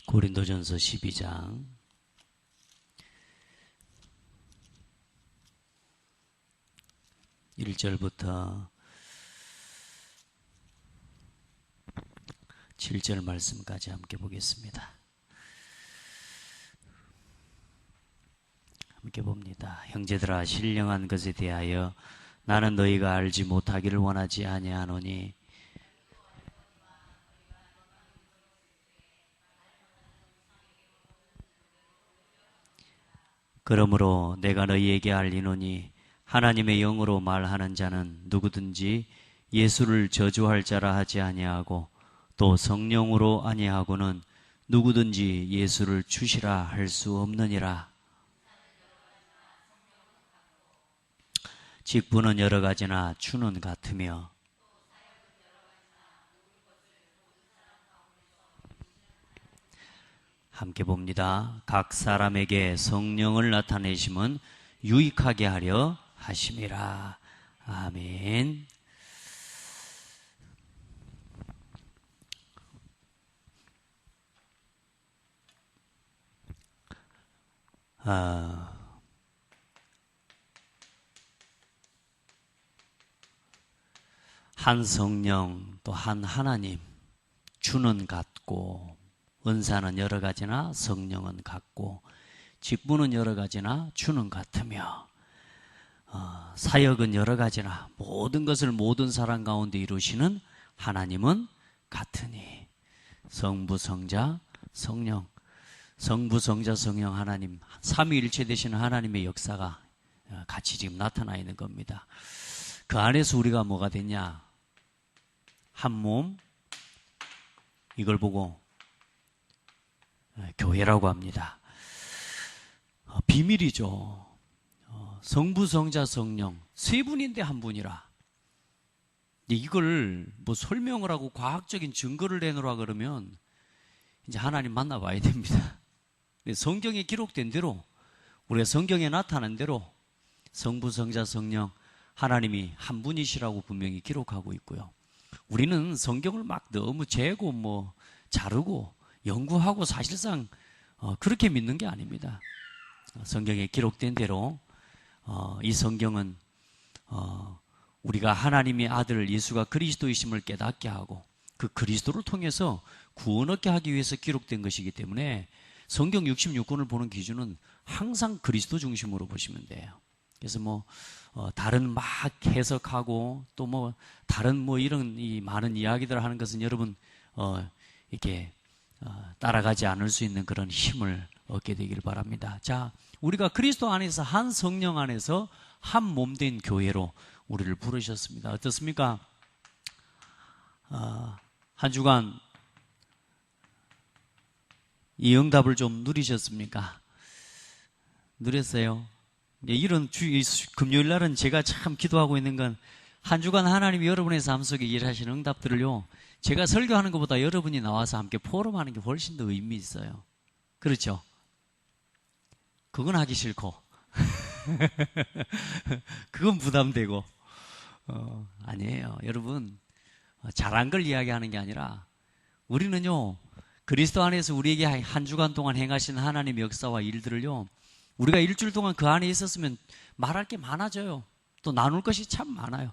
고린도전서 12장 1절부터 7절 말씀까지 함께 보겠습니다. 함께 봅니다. 형제들아, 신령한 것에 대하여 나는 너희가 알지 못하기를 원하지 아니하노니 그러므로 내가 너희에게 알리노니 하나님의 영으로 말하는 자는 누구든지 예수를 저주할 자라 하지 아니하고 또 성령으로 아니하고는 누구든지 예수를 주시라 할 수 없느니라. 직분은 여러 가지나 주는 같으며 함께 봅니다. 각 사람에게 성령을 나타내심은 유익하게 하려 하심이라. 아멘. 한 성령 또 한 하나님, 주는 같고 은사는 여러 가지나 성령은 같고 직분은 여러 가지나 주는 같으며 사역은 여러 가지나 모든 것을 모든 사람 가운데 이루시는 하나님은 같으니 성부, 성자, 성령, 성부, 성자, 성령 하나님 삼위일체 되시는 하나님의 역사가 같이 지금 나타나 있는 겁니다. 그 안에서 우리가 뭐가 됐냐? 한 몸, 이걸 보고 교회라고 합니다. 비밀이죠. 성부, 성자, 성령 세 분인데 한 분이라. 이걸 뭐 설명을 하고 과학적인 증거를 내놓으라 그러면 이제 하나님 만나봐야 됩니다. 성경에 기록된 대로 우리가 성경에 나타난 대로 성부, 성자, 성령 하나님이 한 분이시라고 분명히 기록하고 있고요. 우리는 성경을 막 너무 재고 뭐 자르고 연구하고 사실상 그렇게 믿는 게 아닙니다. 성경에 기록된 대로 이 성경은 우리가 하나님의 아들 예수가 그리스도이심을 깨닫게 하고 그 그리스도를 통해서 구원 얻게 하기 위해서 기록된 것이기 때문에 성경 66권을 보는 기준은 항상 그리스도 중심으로 보시면 돼요. 그래서 뭐 다른 막 해석하고 또 뭐 다른 뭐 이런 이 많은 이야기들을 하는 것은 여러분 이렇게 따라가지 않을 수 있는 그런 힘을 얻게 되기를 바랍니다. 자, 우리가 그리스도 안에서 한 성령 안에서 한 몸된 교회로 우리를 부르셨습니다. 어떻습니까? 한 주간 이 응답을 좀 누리셨습니까? 누렸어요? 이런 금요일 날은 제가 참 기도하고 있는 건 한 주간 하나님이 여러분의 삶 속에 일하시는 응답들을요, 제가 설교하는 것보다 여러분이 나와서 함께 포럼하는 게 훨씬 더 의미 있어요. 그렇죠? 그건 하기 싫고 그건 부담되고 아니에요. 여러분, 잘한 걸 이야기하는 게 아니라 우리는요, 그리스도 안에서 우리에게 한 주간 동안 행하신 하나님의 역사와 일들을요, 우리가 일주일 동안 그 안에 있었으면 말할 게 많아져요. 또 나눌 것이 참 많아요.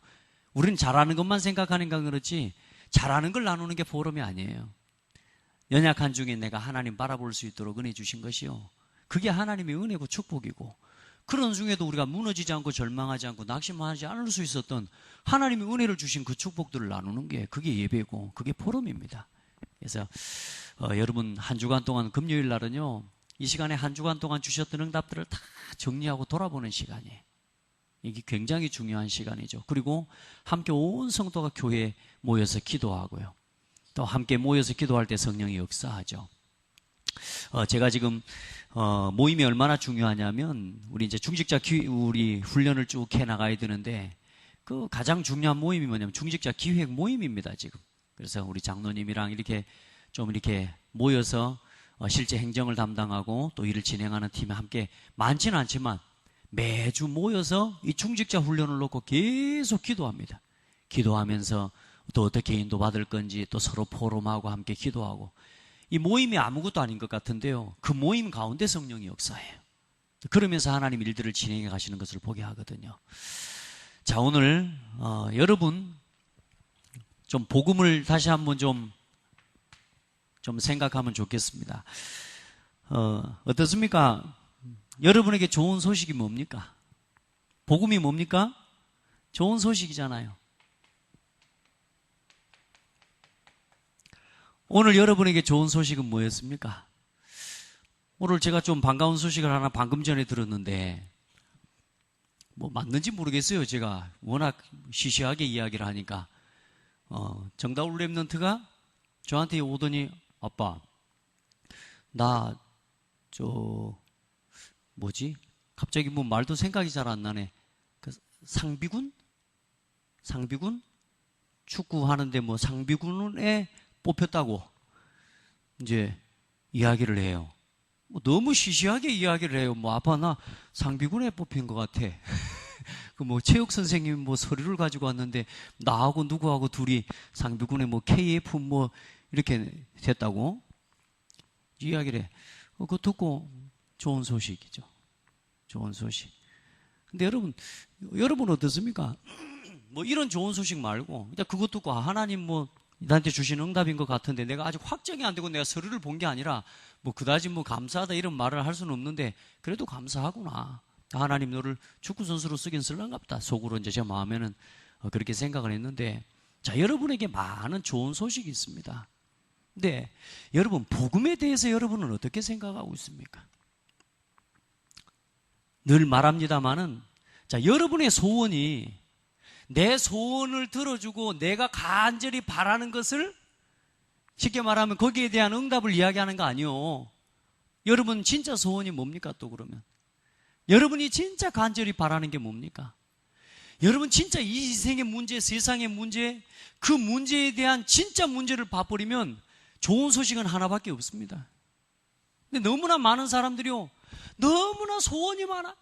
우리는 잘하는 것만 생각하니까 그렇지 잘하는 걸 나누는 게 포럼이 아니에요. 연약한 중에 내가 하나님 바라볼 수 있도록 은혜 주신 것이요, 그게 하나님의 은혜고 축복이고, 그런 중에도 우리가 무너지지 않고 절망하지 않고 낙심하지 않을 수 있었던 하나님의 은혜를 주신 그 축복들을 나누는 게 그게 예배고 그게 포럼입니다. 그래서 여러분 한 주간 동안 금요일 날은요, 이 시간에 한 주간 동안 주셨던 응답들을 다 정리하고 돌아보는 시간이에요. 이게 굉장히 중요한 시간이죠. 그리고 함께 온 성도가 교회에 모여서 기도하고요, 또 함께 모여서 기도할 때 성령이 역사하죠. 제가 지금 모임이 얼마나 중요하냐면, 우리 이제 중직자 우리 훈련을 쭉 해 나가야 되는데 그 가장 중요한 모임이 뭐냐면 중직자 기획 모임입니다, 지금. 그래서 우리 장로님이랑 이렇게 좀 이렇게 모여서 실제 행정을 담당하고 또 일을 진행하는 팀에 함께 많지는 않지만 매주 모여서 이 중직자 훈련을 놓고 계속 기도합니다. 기도하면서 또 어떻게 인도받을 건지 또 서로 포럼하고 함께 기도하고, 이 모임이 아무것도 아닌 것 같은데요, 그 모임 가운데 성령이 역사해요. 그러면서 하나님 일들을 진행해 가시는 것을 보게 하거든요. 자, 오늘 여러분 좀 복음을 다시 한번 좀 생각하면 좋겠습니다. 어떻습니까? 여러분에게 좋은 소식이 뭡니까? 복음이 뭡니까? 좋은 소식이잖아요. 오늘 여러분에게 좋은 소식은 뭐였습니까? 오늘 제가 좀 반가운 소식을 하나 방금 전에 들었는데, 뭐 맞는지 모르겠어요. 제가 워낙 시시하게 이야기를 하니까. 정다울 랩런트가 저한테 오더니, 아빠, 나 갑자기 뭐 말도 생각이 잘 안 나네. 그 상비군? 축구하는데 뭐 상비군에 뽑혔다고 이제 이야기를 해요. 뭐 너무 시시하게 이야기를 해요. 뭐 아빠 나 상비군에 뽑힌 것 같아. 그 뭐 체육 선생님이 뭐 서류를 가지고 왔는데 나하고 누구하고 둘이 상비군에 뭐 KF 뭐 이렇게 됐다고 이야기를 해. 그거 듣고 좋은 소식이죠. 좋은 소식. 근데 여러분 어떻습니까? 뭐 이런 좋은 소식 말고 그냥 그것 듣고 하나님 뭐 나한테 주신 응답인 것 같은데 내가 아직 확정이 안 되고 내가 서류를 본 게 아니라 뭐 그다지 뭐 감사하다 이런 말을 할 수는 없는데 그래도 감사하구나. 하나님 너를 축구선수로 쓰긴 쓸랑갑다. 속으로 이제 제 마음에는 그렇게 생각을 했는데, 자, 여러분에게 많은 좋은 소식이 있습니다. 근데 여러분 복음에 대해서 여러분은 어떻게 생각하고 있습니까? 늘 말합니다마는, 자, 여러분의 소원이 내 소원을 들어주고 내가 간절히 바라는 것을, 쉽게 말하면 거기에 대한 응답을 이야기하는 거 아니요. 여러분 진짜 소원이 뭡니까? 또 그러면 여러분이 진짜 간절히 바라는 게 뭡니까? 여러분 진짜 이 인생의 문제, 세상의 문제, 그 문제에 대한 진짜 문제를 봐버리면 좋은 소식은 하나밖에 없습니다. 근데 너무나 많은 사람들이요, 너무나 소원이 많아.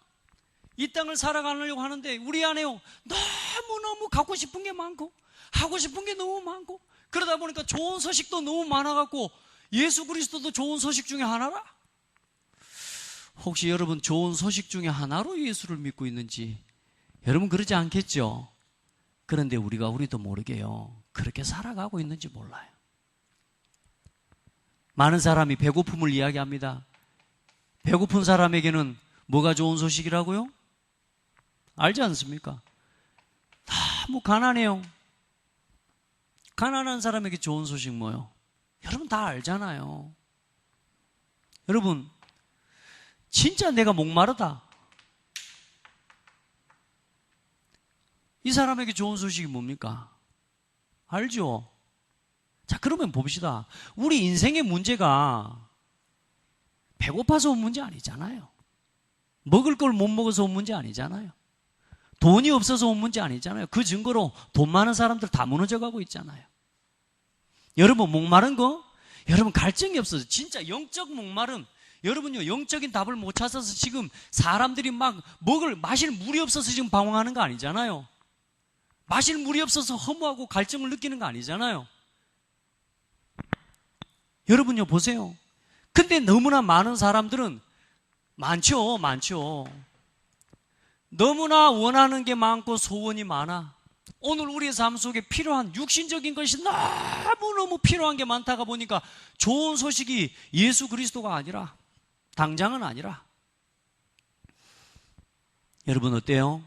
이 땅을 살아가려고 하는데 우리 안에요 너무너무 갖고 싶은 게 많고 하고 싶은 게 너무 많고, 그러다 보니까 좋은 소식도 너무 많아갖고 예수 그리스도도 좋은 소식 중에 하나라. 혹시 여러분 좋은 소식 중에 하나로 예수를 믿고 있는지 여러분 그러지 않겠죠? 그런데 우리도 모르게요 그렇게 살아가고 있는지 몰라요. 많은 사람이 배고픔을 이야기합니다. 배고픈 사람에게는 뭐가 좋은 소식이라고요? 알지 않습니까? 너무 가난해요. 가난한 사람에게 좋은 소식 뭐요? 여러분 다 알잖아요. 여러분 진짜 내가 목마르다, 이 사람에게 좋은 소식이 뭡니까? 알죠? 자, 그러면 봅시다. 우리 인생의 문제가 배고파서 온 문제 아니잖아요. 먹을 걸 못 먹어서 온 문제 아니잖아요. 돈이 없어서 온 문제 아니잖아요. 그 증거로 돈 많은 사람들 다 무너져 가고 있잖아요. 여러분 목마른 거? 여러분 갈증이 없어서 진짜 영적 목마름, 여러분요 영적인 답을 못 찾아서 지금 사람들이 막 마실 물이 없어서 지금 방황하는 거 아니잖아요. 마실 물이 없어서 허무하고 갈증을 느끼는 거 아니잖아요. 여러분요 보세요. 근데 너무나 많은 사람들은 많죠. 너무나 원하는 게 많고 소원이 많아. 오늘 우리의 삶 속에 필요한 육신적인 것이 너무너무 필요한 게 많다가 보니까 좋은 소식이 예수 그리스도가 아니라, 당장은 아니라. 여러분 어때요?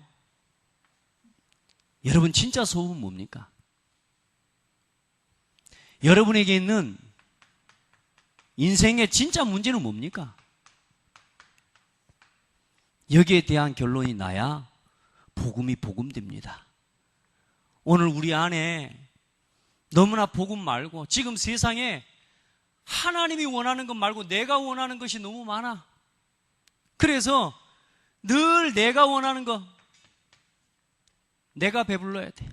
여러분 진짜 소원은 뭡니까? 여러분에게 있는 인생의 진짜 문제는 뭡니까? 여기에 대한 결론이 나야 복음이 복음됩니다. 오늘 우리 안에 너무나 복음 말고 지금 세상에 하나님이 원하는 것 말고 내가 원하는 것이 너무 많아. 그래서 늘 내가 원하는 거, 내가 배불러야 돼.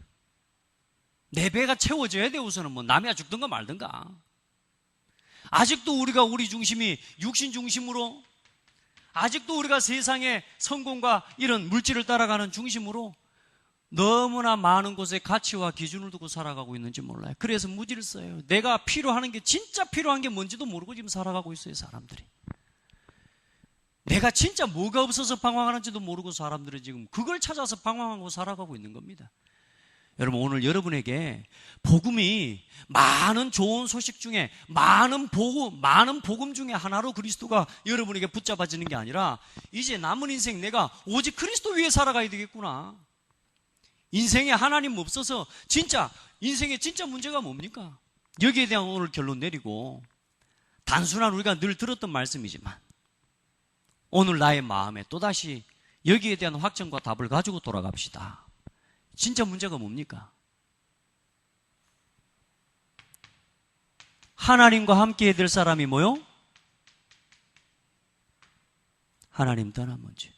내 배가 채워져야 돼. 우선은 뭐 남이야 죽든가 말든가. 아직도 우리가 우리 중심이 육신 중심으로, 아직도 우리가 세상의 성공과 이런 물질을 따라가는 중심으로 너무나 많은 곳에 가치와 기준을 두고 살아가고 있는지 몰라요. 그래서 무질서해요. 내가 필요한 게, 진짜 필요한 게 뭔지도 모르고 지금 살아가고 있어요, 사람들이. 내가 진짜 뭐가 없어서 방황하는지도 모르고 사람들은 지금 그걸 찾아서 방황하고 살아가고 있는 겁니다. 여러분, 오늘 여러분에게 복음이 많은 좋은 소식 중에 많은 복음 중에 하나로 그리스도가 여러분에게 붙잡아지는 게 아니라 이제 남은 인생 내가 오직 그리스도 위에 살아가야 되겠구나. 인생에 하나님 없어서 진짜 인생의 진짜 문제가 뭡니까? 여기에 대한 오늘 결론 내리고 단순한 우리가 늘 들었던 말씀이지만 오늘 나의 마음에 또다시 여기에 대한 확정과 답을 가지고 돌아갑시다. 진짜 문제가 뭡니까? 하나님과 함께 될 사람이 뭐요? 하나님 떠난 문제.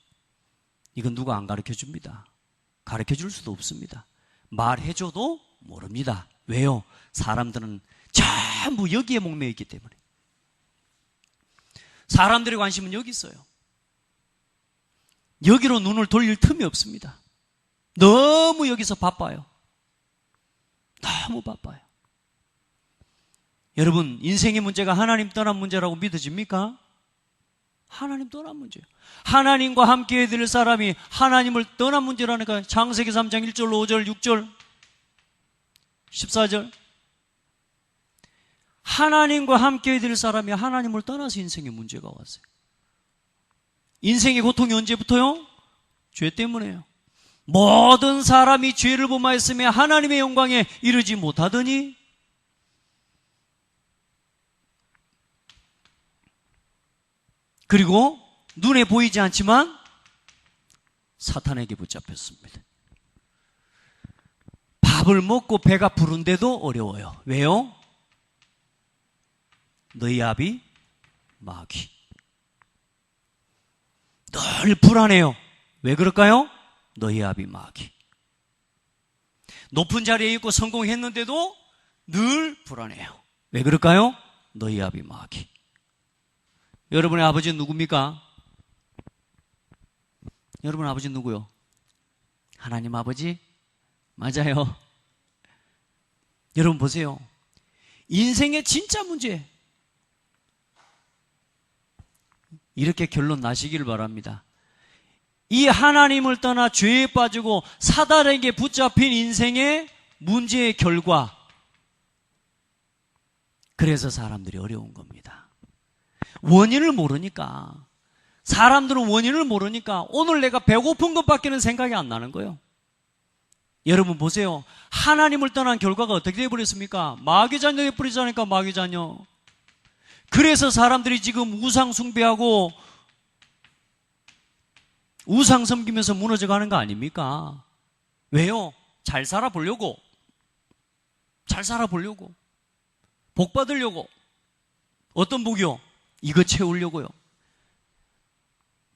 이건 누가 안 가르쳐 줍니다. 가르쳐 줄 수도 없습니다. 말해줘도 모릅니다. 왜요? 사람들은 전부 여기에 목매여 있기 때문에. 사람들의 관심은 여기 있어요. 여기로 눈을 돌릴 틈이 없습니다. 너무 여기서 바빠요. 너무 바빠요. 여러분, 인생의 문제가 하나님 떠난 문제라고 믿어집니까? 하나님 떠난 문제예요. 하나님과 함께 될 사람이 하나님을 떠난 문제라니까. 창세기 3장 1절, 5절, 6절, 14절. 하나님과 함께 될 사람이 하나님을 떠나서 인생의 문제가 왔어요. 인생의 고통이 언제부터요? 죄 때문에요. 모든 사람이 죄를 범하였으며 하나님의 영광에 이르지 못하더니 그리고 눈에 보이지 않지만 사탄에게 붙잡혔습니다. 밥을 먹고 배가 부른데도 어려워요. 왜요? 너희 아비 마귀. 늘 불안해요. 왜 그럴까요? 너희 아비 마귀. 높은 자리에 있고 성공했는데도 늘 불안해요. 왜 그럴까요? 너희 아비 마귀. 여러분의 아버지는 누굽니까? 여러분 아버지는 누구요? 하나님 아버지? 맞아요. 여러분 보세요. 인생의 진짜 문제. 이렇게 결론 나시길 바랍니다. 이 하나님을 떠나 죄에 빠지고 사단에게 붙잡힌 인생의 문제의 결과. 그래서 사람들이 어려운 겁니다. 원인을 모르니까. 사람들은 원인을 모르니까 오늘 내가 배고픈 것밖에는 생각이 안 나는 거예요. 여러분 보세요. 하나님을 떠난 결과가 어떻게 되어버렸습니까? 마귀 자녀 되어버리자니까 마귀 자녀. 그래서 사람들이 지금 우상 숭배하고 우상 섬기면서 무너져가는 거 아닙니까? 왜요? 잘 살아보려고. 잘 살아보려고. 복 받으려고. 어떤 복이요? 이거 채우려고요.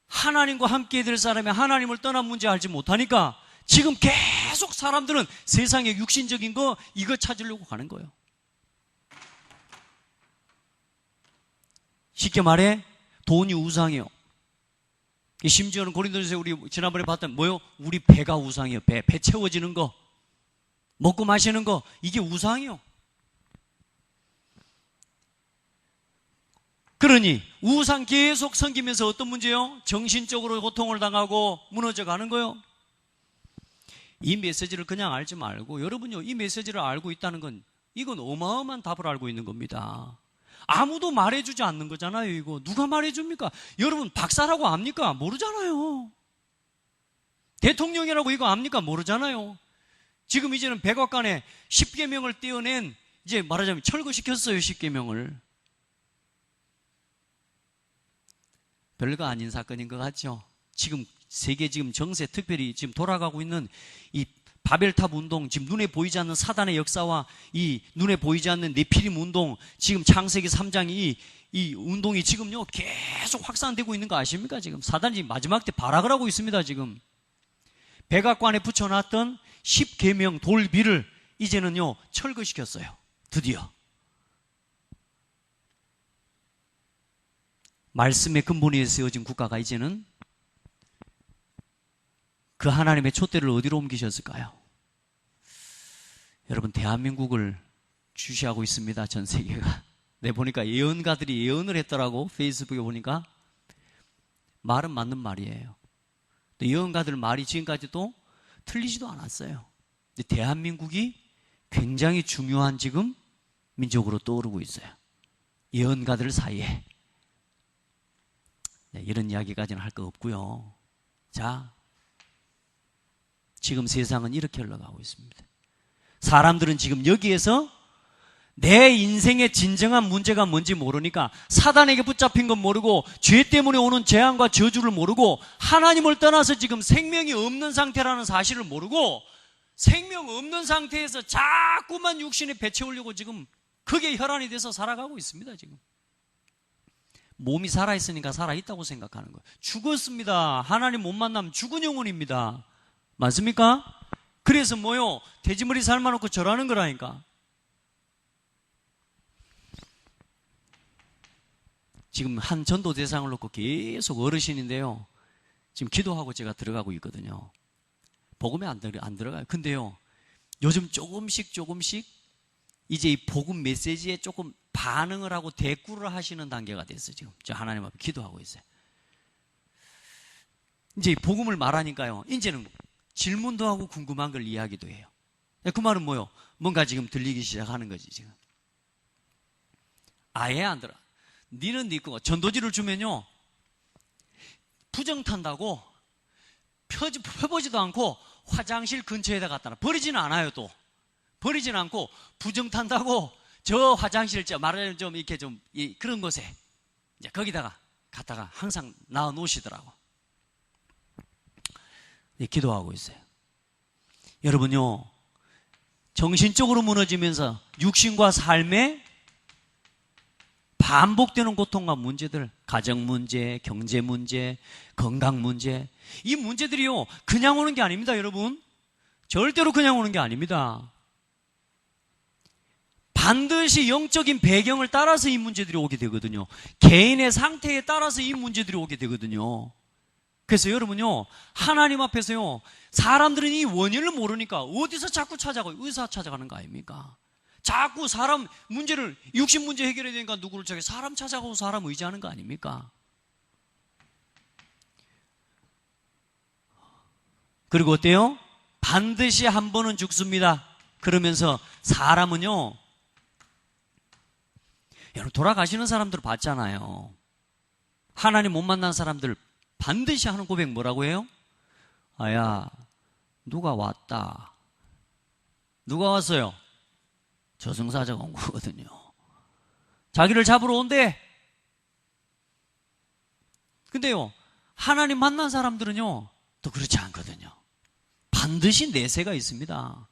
하나님과 함께 될 사람이 하나님을 떠난 문제 알지 못하니까 지금 계속 사람들은 세상의 육신적인 거 이거 찾으려고 가는 거예요. 쉽게 말해 돈이 우상이요. 심지어는 고린도전서 우리 지난번에 봤던 뭐요? 우리 배가 우상이요. 배 채워지는 거, 먹고 마시는 거 이게 우상이요. 그러니 우상 계속 섬기면서 어떤 문제요? 정신적으로 고통을 당하고 무너져 가는 거요. 이 메시지를 그냥 알지 말고 여러분요, 이 메시지를 알고 있다는 건 이건 어마어마한 답을 알고 있는 겁니다. 아무도 말해주지 않는 거잖아요. 이거 누가 말해줍니까? 여러분 박사라고 압니까? 모르잖아요. 대통령이라고 이거 압니까? 모르잖아요. 지금 이제는 백악관에 10계명을 떼어낸, 이제 말하자면 철거시켰어요. 10계명을. 별거 아닌 사건인 것 같죠? 지금 세계 지금 정세, 특별히 지금 돌아가고 있는 이 바벨탑 운동, 지금 눈에 보이지 않는 사단의 역사와 이 눈에 보이지 않는 네피림 운동, 지금 창세기 3장 이 운동이 지금요 계속 확산되고 있는 거 아십니까? 지금 사단이 지금 마지막 때 발악을 하고 있습니다. 지금 백악관에 붙여놨던 10계명 돌비를 이제는요 철거시켰어요. 드디어. 말씀의 근본에 세워진 국가가 이제는 그 하나님의 촛대를 어디로 옮기셨을까요? 여러분, 대한민국을 주시하고 있습니다. 전 세계가. 네, 보니까 예언가들이 예언을 했더라고. 페이스북에 보니까. 말은 맞는 말이에요. 예언가들 말이 지금까지도 틀리지도 않았어요. 근데 대한민국이 굉장히 중요한 지금 민족으로 떠오르고 있어요. 예언가들 사이에. 네, 이런 이야기까지는 할 거 없고요. 자, 지금 세상은 이렇게 흘러가고 있습니다. 사람들은 지금 여기에서 내 인생의 진정한 문제가 뭔지 모르니까 사단에게 붙잡힌 건 모르고 죄 때문에 오는 재앙과 저주를 모르고 하나님을 떠나서 지금 생명이 없는 상태라는 사실을 모르고 생명 없는 상태에서 자꾸만 육신에 배채우려고 지금 그게 혈안이 돼서 살아가고 있습니다. 지금 몸이 살아있으니까 살아있다고 생각하는 거예요. 죽었습니다. 하나님 못 만나면 죽은 영혼입니다. 맞습니까? 그래서 뭐요? 돼지머리 삶아놓고 절하는 거라니까. 지금 한 전도 대상을 놓고 계속 어르신인데요. 지금 기도하고 제가 들어가고 있거든요. 복음에 안 들어가요. 근데요, 요즘 조금씩 이제 이 복음 메시지에 조금 반응을 하고 대꾸를 하시는 단계가 됐어요. 지금 저 하나님 앞에 기도하고 있어요. 이제 복음을 말하니까요, 이제는 질문도 하고 궁금한 걸 이야기도 해요. 그 말은 뭐요? 뭔가 지금 들리기 시작하는 거지 지금. 아예 안 들어. 니는 니 거. 전도지를 주면요, 부정 탄다고 펴보지도 않고 화장실 근처에다 갖다 놔. 버리지는 않아요. 또 버리지는 않고 부정 탄다고 저 화장실 말하자면 좀 이렇게 좀 그런 곳에 이제 거기다가 갖다가 항상 놔 놓으시더라고. 기도하고 있어요. 여러분요, 정신적으로 무너지면서 육신과 삶에 반복되는 고통과 문제들, 가정 문제, 경제 문제, 건강 문제, 이 문제들이요 그냥 오는 게 아닙니다. 여러분, 절대로 그냥 오는 게 아닙니다. 반드시 영적인 배경을 따라서 이 문제들이 오게 되거든요. 개인의 상태에 따라서 이 문제들이 오게 되거든요. 그래서 여러분요, 하나님 앞에서요, 사람들은 이 원인을 모르니까 어디서 자꾸 찾아가요? 의사 찾아가는 거 아닙니까? 자꾸 사람 문제를, 육신 문제 해결해야 되니까 누구를 찾아? 사람 찾아가고 사람 의지하는 거 아닙니까? 그리고 어때요? 반드시 한 번은 죽습니다. 그러면서 사람은요, 여러분 돌아가시는 사람들 봤잖아요. 하나님 못 만난 사람들 반드시 하는 고백 뭐라고 해요? 아야, 누가 왔다. 누가 왔어요? 저승사자가 온 거거든요. 자기를 잡으러 온대. 근데요, 하나님 만난 사람들은요 또 그렇지 않거든요. 반드시 내세가 있습니다.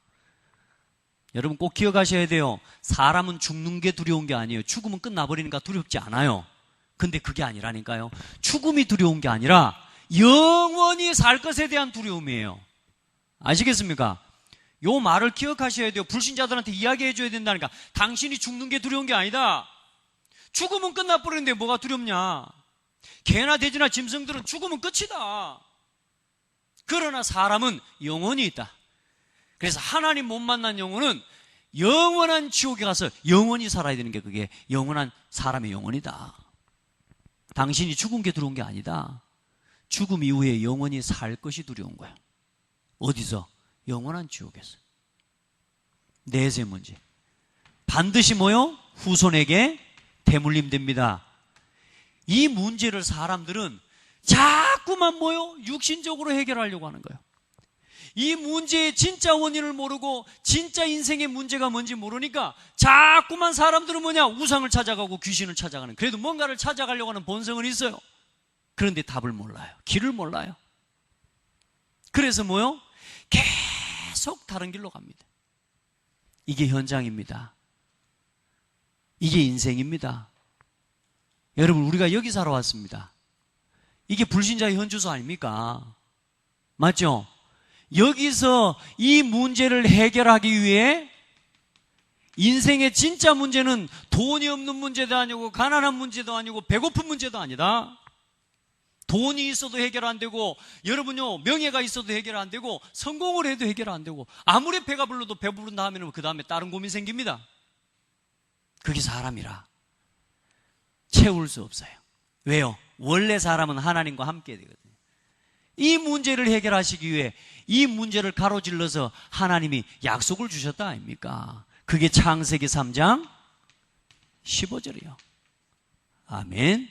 여러분 꼭 기억하셔야 돼요. 사람은 죽는 게 두려운 게 아니에요. 죽으면 끝나버리니까 두렵지 않아요. 근데 그게 아니라니까요. 죽음이 두려운 게 아니라 영원히 살 것에 대한 두려움이에요. 아시겠습니까? 요 말을 기억하셔야 돼요. 불신자들한테 이야기해 줘야 된다니까. 당신이 죽는 게 두려운 게 아니다. 죽으면 끝나버리는데 뭐가 두렵냐. 개나 돼지나 짐승들은 죽으면 끝이다. 그러나 사람은 영원히 있다. 그래서 하나님 못 만난 영혼은 영원한 지옥에 가서 영원히 살아야 되는 게 그게 영원한 사람의 영혼이다. 당신이 죽은 게 두려운 게 아니다. 죽음 이후에 영원히 살 것이 두려운 거야. 어디서? 영원한 지옥에서. 내세 문제. 반드시 뭐요? 후손에게 대물림됩니다. 이 문제를 사람들은 자꾸만 뭐요? 육신적으로 해결하려고 하는 거예요. 이 문제의 진짜 원인을 모르고 진짜 인생의 문제가 뭔지 모르니까 자꾸만 사람들은 뭐냐? 우상을 찾아가고 귀신을 찾아가는, 그래도 뭔가를 찾아가려고 하는 본성은 있어요. 그런데 답을 몰라요. 길을 몰라요. 그래서 뭐요? 계속 다른 길로 갑니다. 이게 현장입니다. 이게 인생입니다. 여러분, 우리가 여기 살아 왔습니다. 이게 불신자의 현주소 아닙니까? 맞죠? 여기서 이 문제를 해결하기 위해 인생의 진짜 문제는 돈이 없는 문제도 아니고 가난한 문제도 아니고 배고픈 문제도 아니다. 돈이 있어도 해결 안 되고, 여러분요, 명예가 있어도 해결 안 되고, 성공을 해도 해결 안 되고, 아무리 배가 불러도 배부른 다음에는 그 다음에 다른 고민 생깁니다. 그게 사람이라 채울 수 없어요. 왜요? 원래 사람은 하나님과 함께 되거든요. 이 문제를 해결하시기 위해 이 문제를 가로질러서 하나님이 약속을 주셨다 아닙니까? 그게 창세기 3장 15절이요. 아멘.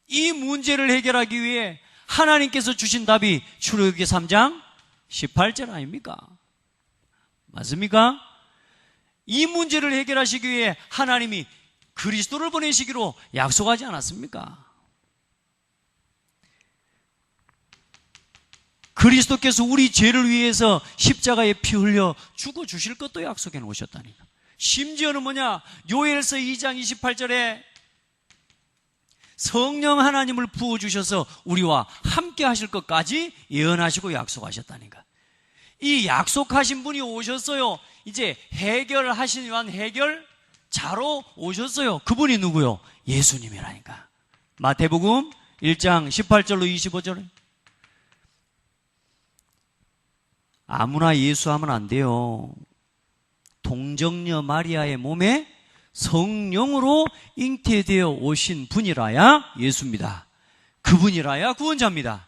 이 문제를 해결하기 위해 하나님께서 주신 답이 출애굽기 3장 18절 아닙니까? 맞습니까? 이 문제를 해결하시기 위해 하나님이 그리스도를 보내시기로 약속하지 않았습니까? 그리스도께서 우리 죄를 위해서 십자가에 피 흘려 죽어 주실 것도 약속해 놓으셨다니까. 심지어는 뭐냐? 요엘서 2장 28절에 성령 하나님을 부어주셔서 우리와 함께 하실 것까지 예언하시고 약속하셨다니까. 이 약속하신 분이 오셨어요. 이제 해결하신 위한 해결자로 오셨어요. 그분이 누구요? 예수님이라니까. 마태복음 1장 18절로 25절. 아무나 예수하면 안 돼요. 동정녀 마리아의 몸에 성령으로 잉태되어 오신 분이라야 예수입니다. 그분이라야 구원자입니다.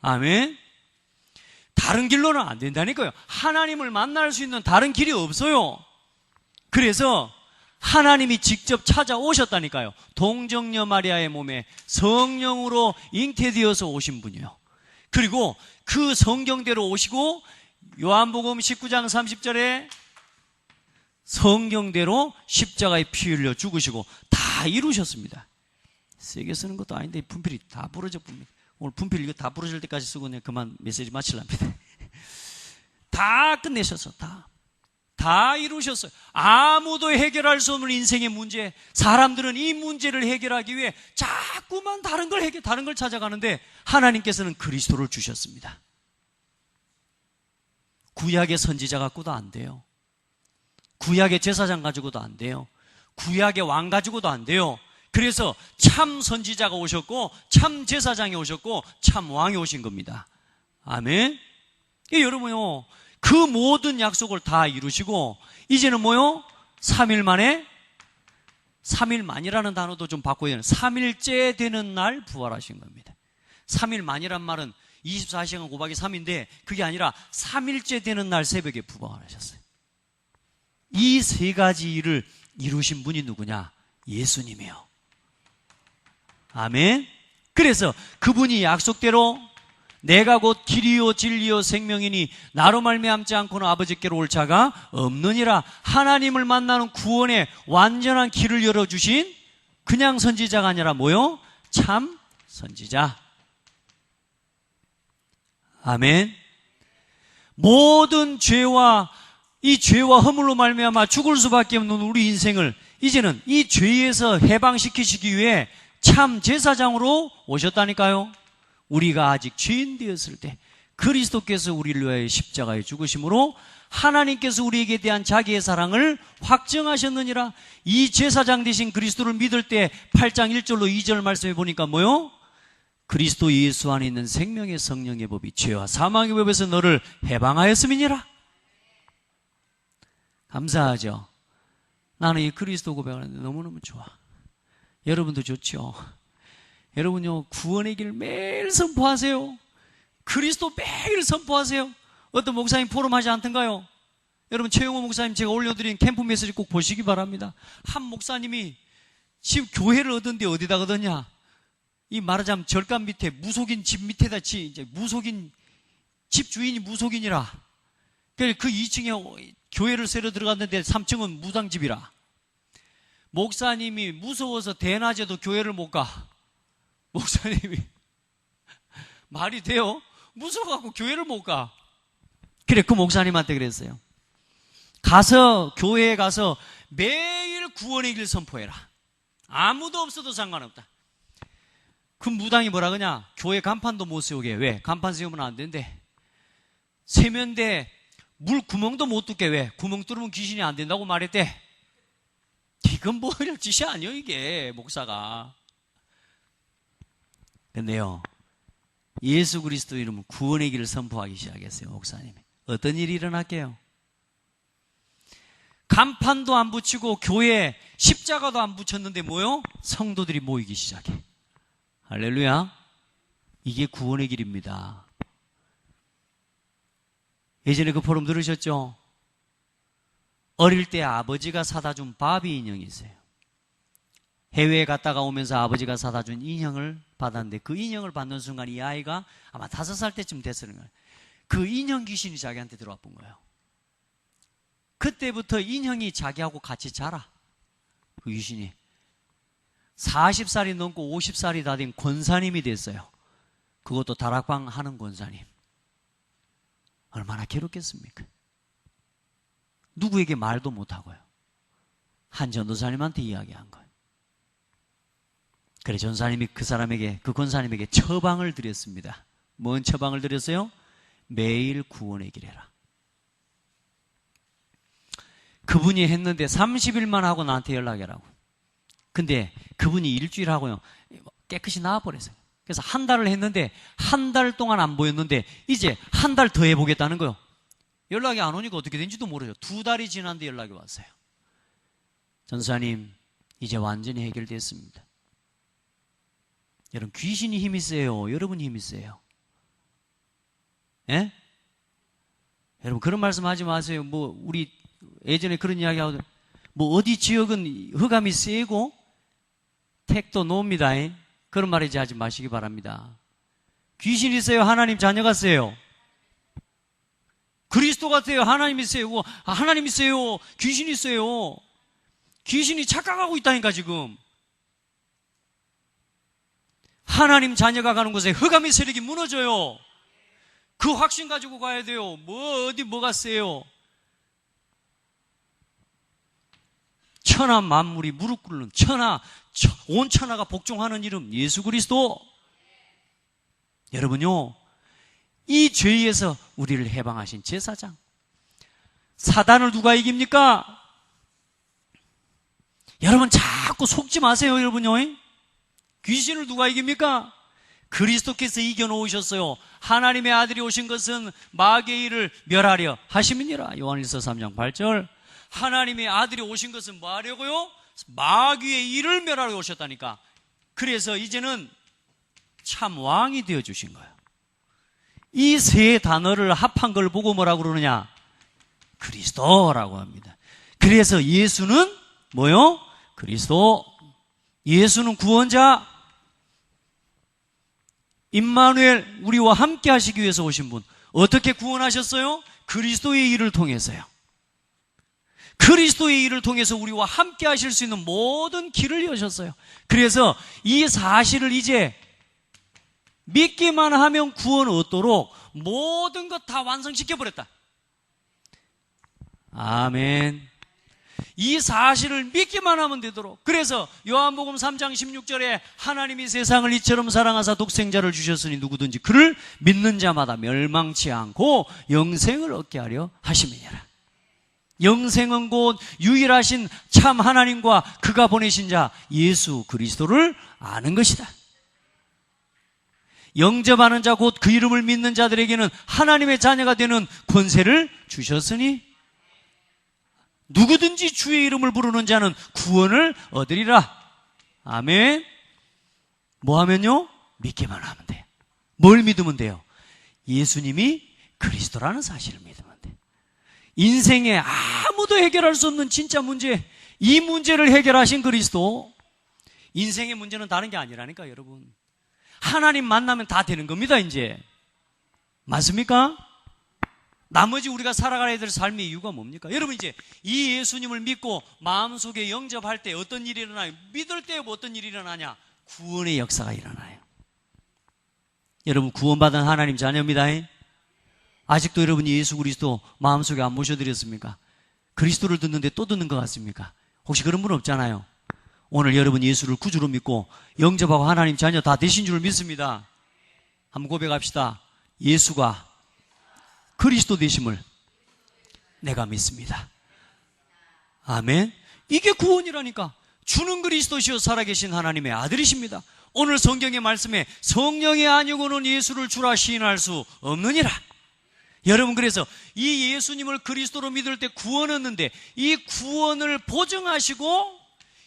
아멘. 다른 길로는 안 된다니까요. 하나님을 만날 수 있는 다른 길이 없어요. 그래서 하나님이 직접 찾아오셨다니까요. 동정녀 마리아의 몸에 성령으로 잉태되어서 오신 분이요. 그리고 그 성경대로 오시고 요한복음 19장 30절에 성경대로 십자가에 피 흘려 죽으시고 다 이루셨습니다. 세게 쓰는 것도 아닌데 분필이 다 부러져 봅니다. 오늘 분필 이거 다 부러질 때까지 쓰고 그냥 그만 메시지 마치랍니다. 다 끝내셨어. 다 이루셨어요. 아무도 해결할 수 없는 인생의 문제, 사람들은 이 문제를 해결하기 위해 자꾸만 다른 걸 찾아가는데 하나님께서는 그리스도를 주셨습니다. 구약의 선지자 갖고도 안 돼요. 구약의 제사장 가지고도 안 돼요. 구약의 왕 가지고도 안 돼요. 그래서 참 선지자가 오셨고 참 제사장이 오셨고 참 왕이 오신 겁니다. 아멘. 여러분요, 그 모든 약속을 다 이루시고 이제는 뭐요? 3일 만에, 3일 만이라는 단어도 좀 바꿔야 되는, 3일째 되는 날 부활하신 겁니다. 3일 만이란 말은 24시간 곱하기 3인데 그게 아니라 3일째 되는 날 새벽에 부활하셨어요. 이 세 가지 일을 이루신 분이 누구냐? 예수님이에요. 아멘. 그래서 그분이 약속대로 내가 곧 길이요 진리요 생명이니 나로 말미암지 않고는 아버지께로 올 자가 없느니라. 하나님을 만나는 구원의 완전한 길을 열어주신 그냥 선지자가 아니라 뭐요? 참 선지자. 아멘. 모든 죄와 이 죄와 허물로 말미암아 죽을 수밖에 없는 우리 인생을 이제는 이 죄에서 해방시키시기 위해 참 제사장으로 오셨다니까요. 우리가 아직 죄인 되었을 때 그리스도께서 우리를 위하여 십자가에 죽으심으로 하나님께서 우리에게 대한 자기의 사랑을 확증하셨느니라. 이 제사장 되신 그리스도를 믿을 때 8장 1절로 2절 말씀해 보니까 뭐요? 그리스도 예수 안에 있는 생명의 성령의 법이 죄와 사망의 법에서 너를 해방하였음이니라. 감사하죠. 나는 이 그리스도 고백하는데 너무너무 좋아. 여러분도 좋죠. 여러분요, 구원의 길 매일 선포하세요. 그리스도 매일 선포하세요. 어떤 목사님 포럼 하지 않던가요? 여러분, 최용호 목사님 제가 올려드린 캠프 메시지 꼭 보시기 바랍니다. 한 목사님이 지금 교회를 얻은데 어디다 얻었냐? 이 말하자면 절간 밑에 무속인 집 밑에다 이제 무속인 집 주인이 무속인이라. 그 2층에 교회를 새로 들어갔는데 3층은 무당집이라. 목사님이 무서워서 대낮에도 교회를 못 가. 목사님이 말이 돼요? 무서워갖고 교회를 못 가. 그래, 그 목사님한테 그랬어요. 교회에 가서 매일 구원의 길 선포해라. 아무도 없어도 상관없다. 그 무당이 뭐라 그러냐? 교회 간판도 못 세우게. 왜? 간판 세우면 안 된대. 세면대 물 구멍도 못 뚫게. 왜? 구멍 뚫으면 귀신이 안 된다고 말했대. 이건 뭐 이럴 짓이 아니요, 이게 목사가. 근데요, 예수 그리스도 이름은 구원의 길을 선포하기 시작했어요, 목사님이. 어떤 일이 일어날게요? 간판도 안 붙이고 교회에 십자가도 안 붙였는데 뭐요? 성도들이 모이기 시작해. 할렐루야. 이게 구원의 길입니다. 예전에 그 포럼 들으셨죠? 어릴 때 아버지가 사다 준 바비 인형이 있어요. 해외에 갔다가 오면서 아버지가 사다 준 인형을 받았는데 그 인형을 받는 순간 이 아이가 아마 5살 때쯤 됐을 거예요. 그 인형 귀신이 자기한테 들어와 본 거예요. 그때부터 인형이 자기하고 같이 자라. 그 귀신이 40살이 넘고 50살이 다 된 권사님이 됐어요. 그것도 다락방 하는 권사님. 얼마나 괴롭겠습니까? 누구에게 말도 못하고요. 한 전도사님한테 이야기한 거예요. 그래 전사님이 그 권사님에게 처방을 드렸습니다. 뭔 처방을 드렸어요? 매일 구원의 길해라. 그분이 했는데 30일만 하고 나한테 연락해라고. 근데 그분이 일주일 하고요 깨끗이 나와버렸어요. 그래서 한 달을 했는데 한 달 동안 안 보였는데 이제 한 달 더 해보겠다는 거예요. 연락이 안 오니까 어떻게 된지도 모르죠. 2달이 지났는데 연락이 왔어요. 전사님 이제 완전히 해결됐습니다. 여러분 귀신이 힘이 세요? 여러분 힘이 세요? 예? 여러분 그런 말씀 하지 마세요. 뭐 우리 예전에 그런 이야기 하고 뭐 어디 지역은 흑암이 세고 택도 높습니다. 그런 말 이제 하지 마시기 바랍니다. 귀신이 세요? 하나님 자녀가 세요? 그리스도가 세요? 하나님이 세요? 하나님이 세요? 귀신이 세요? 귀신이 착각하고 있다니까 지금. 하나님 자녀가 가는 곳에 흑암의 세력이 무너져요. 그 확신 가지고 가야 돼요. 뭐가 세요? 천하 만물이 무릎 꿇는 온 천하가 복종하는 이름 예수 그리스도. 여러분요, 이 죄에서 우리를 해방하신 제사장. 사단을 누가 이깁니까? 여러분 자꾸 속지 마세요, 여러분요. 귀신을 누가 이깁니까? 그리스도께서 이겨놓으셨어요. 하나님의 아들이 오신 것은 마귀의 일을 멸하려 하심이니라. 요한일서 3장 8절. 하나님의 아들이 오신 것은 뭐 하려고요? 마귀의 일을 멸하려 오셨다니까. 그래서 이제는 참 왕이 되어주신 거예요. 이 세 단어를 합한 걸 보고 뭐라고 그러느냐? 그리스도라고 합니다. 그래서 예수는 뭐요? 그리스도. 예수는 구원자. 임마누엘, 우리와 함께 하시기 위해서 오신 분. 어떻게 구원하셨어요? 그리스도의 일을 통해서요. 그리스도의 일을 통해서 우리와 함께 하실 수 있는 모든 길을 여셨어요. 그래서 이 사실을 이제 믿기만 하면 구원 얻도록 모든 것 다 완성시켜버렸다. 아멘. 이 사실을 믿기만 하면 되도록. 그래서 요한복음 3장 16절에 하나님이 세상을 이처럼 사랑하사 독생자를 주셨으니 누구든지 그를 믿는 자마다 멸망치 않고 영생을 얻게 하려 하심이니라. 영생은 곧 유일하신 참 하나님과 그가 보내신 자 예수 그리스도를 아는 것이다. 영접하는 자 곧 그 이름을 믿는 자들에게는 하나님의 자녀가 되는 권세를 주셨으니 누구든지 주의 이름을 부르는 자는 구원을 얻으리라. 아멘. 뭐 하면요? 믿기만 하면 돼요. 뭘 믿으면 돼요? 예수님이 그리스도라는 사실을 믿으면 돼요. 인생에 아무도 해결할 수 없는 진짜 문제, 이 문제를 해결하신 그리스도. 인생의 문제는 다른 게 아니라니까 여러분. 하나님 만나면 다 되는 겁니다 이제. 맞습니까? 나머지 우리가 살아가야 될 삶의 이유가 뭡니까? 여러분 이제 이 예수님을 믿고 마음속에 영접할 때 어떤 일이 일어나요? 믿을 때 어떤 일이 일어나냐? 구원의 역사가 일어나요. 여러분 구원받은 하나님 자녀입니다. 아직도 여러분이 예수 그리스도 마음속에 안 모셔드렸습니까? 그리스도를 듣는데 또 듣는 것 같습니까? 혹시 그런 분 없잖아요. 오늘 여러분 예수를 구주로 믿고 영접하고 하나님 자녀 다 되신 줄 믿습니다. 한번 고백합시다. 예수가 그리스도 되심을 내가 믿습니다. 아멘. 이게 구원이라니까. 주는 그리스도시요 살아계신 하나님의 아들이십니다. 오늘 성경의 말씀에 성령이 아니고는 예수를 주라 시인할 수 없느니라. 여러분, 그래서 이 예수님을 그리스도로 믿을 때 구원 얻는데, 이 구원을 보증하시고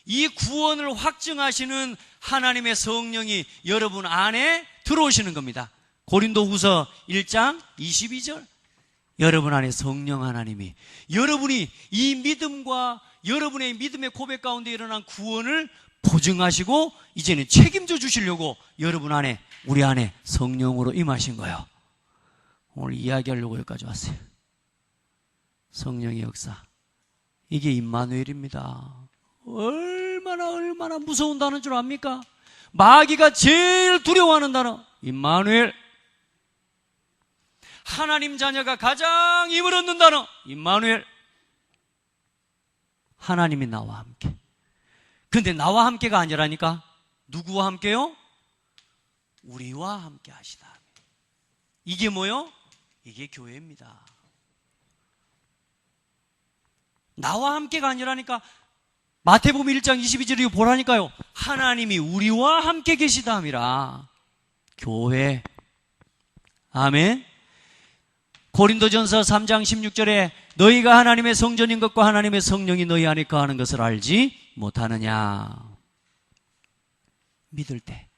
이 구원을 확증하시는 하나님의 성령이 여러분 안에 들어오시는 겁니다. 고린도후서 1장 22절, 여러분 안에 성령 하나님이 여러분이 이 믿음과 여러분의 믿음의 고백 가운데 일어난 구원을 보증하시고 이제는 책임져 주시려고 여러분 안에, 우리 안에 성령으로 임하신 거예요. 오늘 이야기하려고 여기까지 왔어요. 성령의 역사, 이게 임마누엘입니다. 얼마나 무서운 단어인 줄 압니까? 마귀가 제일 두려워하는 단어, 임마누엘. 하나님 자녀가 가장 힘을 얻는 단어, 임마누엘. 하나님이 나와 함께. 근데 나와 함께가 아니라니까. 누구와 함께요? 우리와 함께 하시다. 이게 뭐요? 이게 교회입니다. 나와 함께가 아니라니까. 마태복음 1장 22절을 보라니까요. 하나님이 우리와 함께 계시다 함이라. 교회. 아멘. 고린도전서 3장 16절에 너희가 하나님의 성전인 것과 하나님의 성령이 너희 안에 거하는 것을 알지 못하느냐. 믿을 때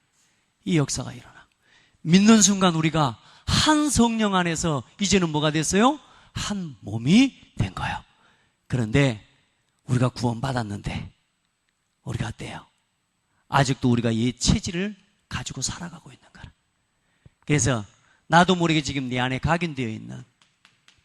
이 역사가 일어나. 믿는 순간 우리가 한 성령 안에서 이제는 뭐가 됐어요? 한 몸이 된 거예요. 그런데 우리가 구원받았는데 우리가 어때요? 아직도 우리가 옛 체질을 가지고 살아가고 있는 거라. 그래서 나도 모르게 지금 내 안에 각인되어 있는,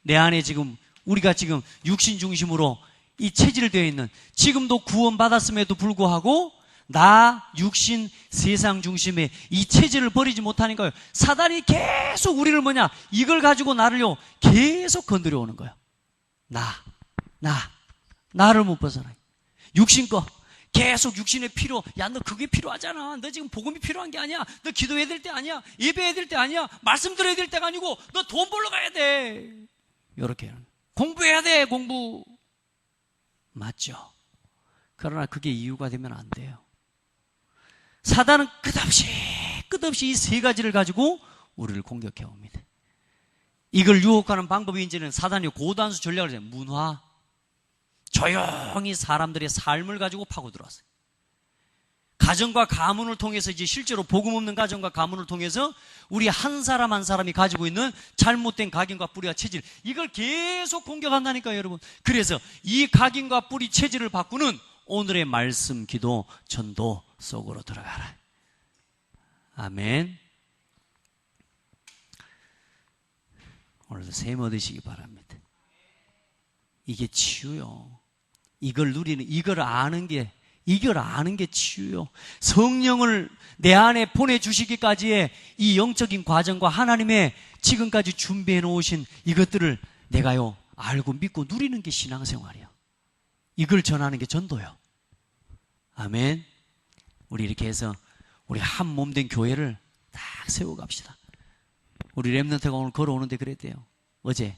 내 안에 지금 우리가 지금 육신 중심으로 이 체질되어 있는, 지금도 구원받았음에도 불구하고 나, 육신, 세상 중심의 이 체질을 버리지 못하니까요. 사단이 계속 우리를 뭐냐, 이걸 가지고 나를요 계속 건드려 오는 거예요. 나를 못 벗어나. 육신 거 계속 육신의 필요. 야, 너 그게 필요하잖아. 너 지금 복음이 필요한 게 아니야. 너 기도해야 될 때 아니야. 예배해야 될 때 아니야. 말씀 들어야 될 때가 아니고 너 돈 벌러 가야 돼. 이렇게 공부해야 돼. 공부. 맞죠? 그러나 그게 이유가 되면 안 돼요. 사단은 끝없이 이 세 가지를 가지고 우리를 공격해 옵니다. 이걸 유혹하는 방법이 이제는 사단이 고단수 전략을 해요. 문화. 조용히 사람들의 삶을 가지고 파고 들어왔어요. 가정과 가문을 통해서, 이제 실제로 복음 없는 가정과 가문을 통해서 우리 한 사람 한 사람이 가지고 있는 잘못된 각인과 뿌리와 체질, 이걸 계속 공격한다니까요, 여러분. 그래서 이 각인과 뿌리 체질을 바꾸는 오늘의 말씀, 기도, 전도 속으로 들어가라. 아멘. 오늘도 샘 얻으시기 바랍니다. 이게 치유요. 이걸 누리는, 이걸 아는 게 치유요. 성령을 내 안에 보내주시기까지의 이 영적인 과정과 하나님의 지금까지 준비해 놓으신 이것들을 내가요 알고 믿고 누리는 게 신앙생활이에요. 이걸 전하는 게 전도요. 아멘. 우리 이렇게 해서 우리 한 몸 된 교회를 딱 세워갑시다. 우리 렘넌트가 오늘 걸어오는데 그랬대요. 어제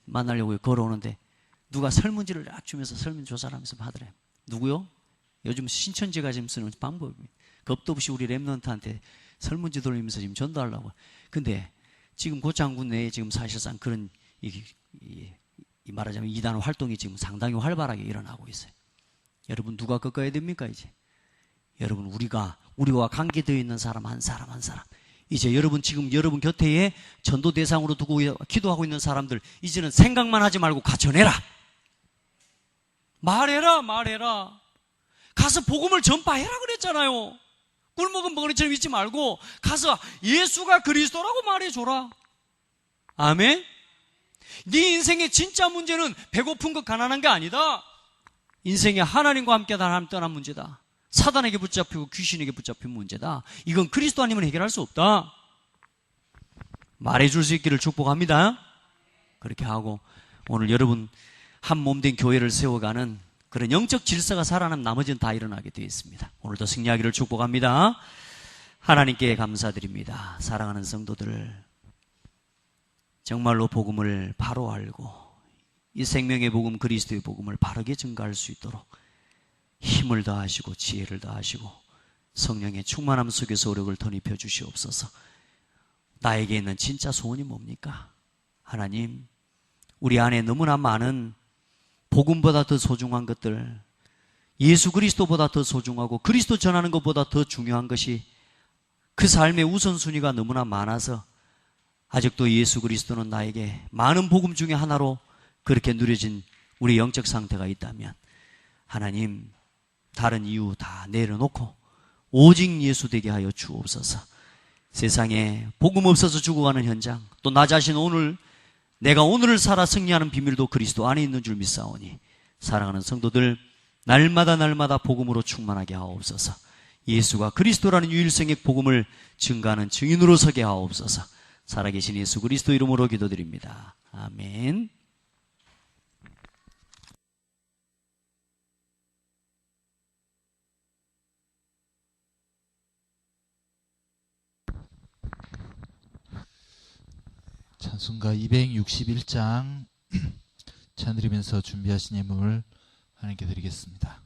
만나려고 걸어오는데 누가 설문지를 딱 주면서 설문조사를 하면서 하더래요. 누구요? 요즘 신천지가 지금 쓰는 방법입니다. 겁도 없이 우리 렘넌트한테 설문지 돌리면서 지금 전도하려고. 근데 지금 고창군 내에 지금 사실상 그런 이 말하자면 이단 활동이 지금 상당히 활발하게 일어나고 있어요. 여러분, 누가 꺾어야 됩니까? 이제 여러분, 우리와 관계되어 있는 사람 한 사람 이제 여러분, 지금 여러분 곁에 전도 대상으로 두고 기도하고 있는 사람들, 이제는 생각만 하지 말고 가 전해라. 말해라. 가서 복음을 전파해라 그랬잖아요. 꿀먹은 벙어리처럼 있지 말고 가서 예수가 그리스도라고 말해줘라. 아멘. 네 인생의 진짜 문제는 배고픈 것, 가난한 게 아니다. 인생에 하나님과 함께 떠난 문제다. 사단에게 붙잡히고 귀신에게 붙잡힌 문제다. 이건 그리스도 아니면 해결할 수 없다. 말해줄 수 있기를 축복합니다. 그렇게 하고 오늘 여러분 한 몸 된 교회를 세워가는 그런 영적 질서가 살아나면 나머지는 다 일어나게 되어 있습니다. 오늘도 승리하기를 축복합니다. 하나님께 감사드립니다. 사랑하는 성도들, 정말로 복음을 바로 알고 이 생명의 복음, 그리스도의 복음을 바르게 증가할 수 있도록 힘을 더하시고 지혜를 더하시고 성령의 충만함 속에서 오력을 덧입혀 주시옵소서. 나에게 있는 진짜 소원이 뭡니까? 하나님, 우리 안에 너무나 많은 복음보다 더 소중한 것들, 예수 그리스도보다 더 소중하고 그리스도 전하는 것보다 더 중요한 것이 그 삶의 우선순위가 너무나 많아서 아직도 예수 그리스도는 나에게 많은 복음 중에 하나로 그렇게 누려진 우리 영적 상태가 있다면 하나님, 다른 이유 다 내려놓고 오직 예수 되게 하여 주옵소서. 세상에 복음 없어서 죽어가는 현장, 또 나 자신 오늘 내가 오늘을 살아 승리하는 비밀도 그리스도 안에 있는 줄 믿사오니 사랑하는 성도들, 날마다 복음으로 충만하게 하옵소서. 예수가 그리스도라는 유일성의 복음을 증가하는 증인으로 서게 하옵소서. 살아계신 예수 그리스도 이름으로 기도드립니다. 아멘. 찬송가 261장 찬드리면서 준비하신 예물 하나님께 드리겠습니다.